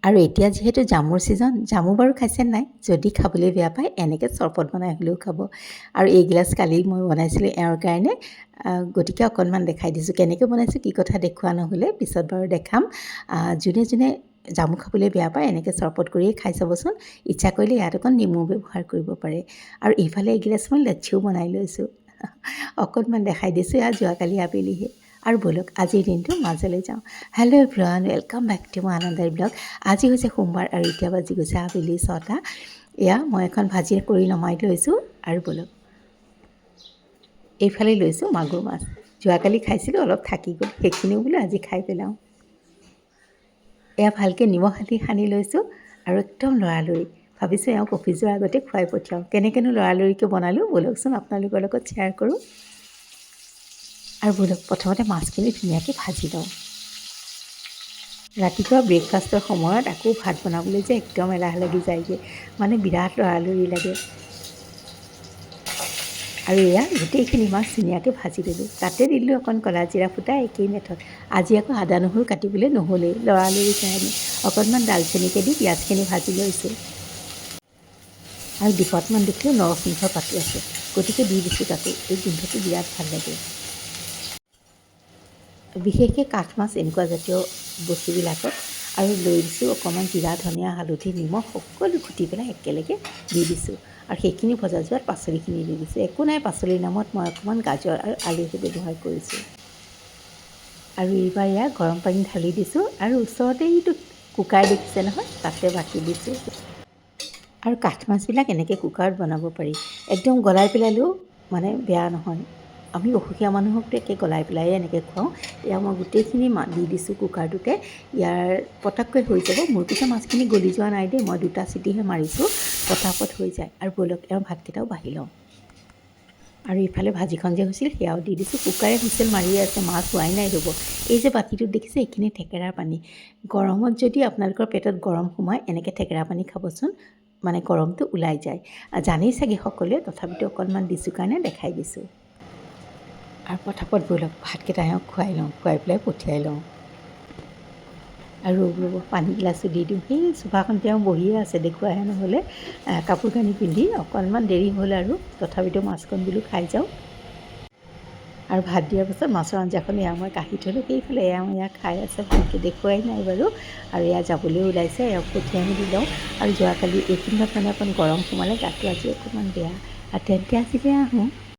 আৰু এতিয়া যিহেতু জামুৰ ছিজন, জামু বাৰু খাইছে নাই? যদি খাবলৈ বেয়া পায় এনেকৈ চৰবত বনাই হ'লেও খাব। আৰু এইগিলাচ কালি মই বনাইছিলোঁ এওঁৰ কাৰণে, গতিকে অকণমান দেখাই দিছোঁ। কেনেকৈ বনাইছোঁ কি কথা দেখুওৱা নহ'লে, পিছত বাৰু দেখাম। যোনে যোনে জামু খাবলৈ বেয়া পায় এনেকৈ চৰবত কৰিয়ে খাই চাবচোন। ইচ্ছা কৰিলে ইয়াত অকণ নেমু ব্যৱহাৰ কৰিব পাৰে। আৰু এইফালে এগিলাচ মই লাচ্ছিও বনাই লৈছোঁ। অকণমান দেখাই দিছোঁ, এয়া যোৱাকালি আবেলিহে। আৰু ব'লক আজিৰ দিনটো মাজলৈ যাওঁ। Hello' everyone, welcome back to my another blog. আজি হৈছে সোমবাৰ আৰু এতিয়া বাজি গৈছে আবেলি 6টা। এয়া মই এখন ভাজি কৰি নমাই লৈছোঁ। আৰু ব'লক এইফালে লৈছোঁ মাগুৰ মাছ। যোৱাকালি খাইছিলোঁ, অলপ থাকি গ'ল, সেইখিনিও বোলো আজি খাই পেলাওঁ। এয়া ভালকৈ নিমখ হালধি সানি লৈছোঁ আৰু একদম লৰালৰি ভাবিছোঁ এওঁক অফিচ যোৱাৰ আগতে খুৱাই পঠিয়াওঁ। কেনেকৈনো লৰালৰিকৈ বনালোঁ ব'লকচোন আপোনালোকৰ লগত শ্বেয়াৰ কৰোঁ। আৰু ব'লক প্ৰথমতে মাছখিনি ধুনীয়াকৈ ভাজি লওঁ। ৰাতিপুৱা ব্ৰেকফাষ্টৰ সময়ত আকৌ ভাত বনাবলৈ যে একদম এলাহ লাগি যায়গৈ, মানে বিৰাট লৰালৰি লাগে। আৰু এয়া গোটেইখিনি মাছ ধুনীয়াকৈ ভাজি দিলোঁ। তাতে দিলোঁ অকণ ক'লা জিৰা ফুটা, একেই মেথড। আজি আকৌ আদা নহৰু কাটিবলৈ নহ'লেই, লৰালৰিৰ কাৰণে অকণমান দালচেনিকে দি পিঁয়াজখিনি ভাজি লৈছোঁ। আৰু দুপাতমান দেখিলোঁ নৰসিংহৰ পাতো আছে, গতিকে দি দিছোঁ তাতো। এই গোন্ধটো বিৰাট ভাল লাগে। বিশেষকৈ কাঠ মাছ এনেকুৱা জাতীয় বস্তুবিলাকত। আৰু লৈ দিছোঁ অকণমান জিৰা, ধনিয়া, হালধি, নিমখ সকলো কুটি পেলাই একেলগে দি দিছোঁ। আৰু সেইখিনি ভজা যোৱাত পাচলিখিনি দি দিছোঁ। একো নাই, পাচলিৰ নামত মই অকণমান গাজৰ আৰু আলুহে ব্যৱহাৰ কৰিছোঁ। আৰু এইবাৰ ইয়াৰ গৰম পানী ঢালি দিছোঁ আৰু ওচৰতে এইটো কুকাৰ দেখিছে নহয়, তাতে বাকি দিছোঁ। আৰু কাঠ মাছবিলাক এনেকৈ কুকাৰত বনাব পাৰি, একদম গলাই পেলালেও মানে বেয়া নহয়। আমি অসুখীয়া মানুহকতো একে গলাই পেলাইয়ে এনেকৈ খুৱাওঁ। এয়া মই গোটেইখিনি দি দিছোঁ কুকাৰটোতে, ইয়াৰ পটককৈ হৈ যাব। মোৰ পিছে মাছখিনি গলি যোৱা নাই দেই, মই 2টা চিটিহে মাৰিছোঁ, পটাপট হৈ যায়। আৰু ব'লক এওঁ ভাতকেইটাও বাঢ়ি লওঁ। আৰু ইফালে ভাজিখন যে হৈছিল সেয়াও দি দিছোঁ। কুকাৰে হুইচেল মাৰিয়ে আছে, মাছ হোৱাই নাই ৰ'ব। এই যে বাতিটোত দেখিছে এইখিনি থেকেৰাৰ পানী। গৰমত যদি আপোনালোকৰ পেটত গৰম সোমায় এনেকৈ থেকেৰা পানী খাবচোন, মানে গৰমটো ওলাই যায়। জানেই চাগে সকলোৱে, তথাপিতো অকণমান দিছোঁ কাৰণে দেখাই দিছোঁ। আৰু পটাপট ব'লক ভাতকেইটা এওঁক খুৱাই লওঁ, খুৱাই পেলাই পঠিয়াই লওঁ। আৰু ৰ'ব পানী গিলাচো দি দিওঁ। সেই চোফাখন তেওঁ বহিয়ে আছে, দেখুৱাহে নহ'লে, কাপোৰ কানি পিন্ধি। অকণমান দেৰি হ'ল আৰু তথাপিতো মাছকণ বোলো খাই যাওঁ। আৰু ভাত দিয়াৰ পাছত মাছৰ আঞ্জাখন এয়া মই কাঢ়ি থ'লোঁ। সেইফালে এয়া খাই আছে, ভালকৈ দেখুৱাই নাই বাৰু। আৰু এয়া যাবলৈ ওলাইছে, এওঁক পঠিয়াই মেলি লওঁ। আৰু যোৱাকালি এইখিনিত মানে অকণ গৰম সোমালে, গাটো আজি অকণমান বেয়া। আৰু তেন্তে আজিলৈ আহোঁ।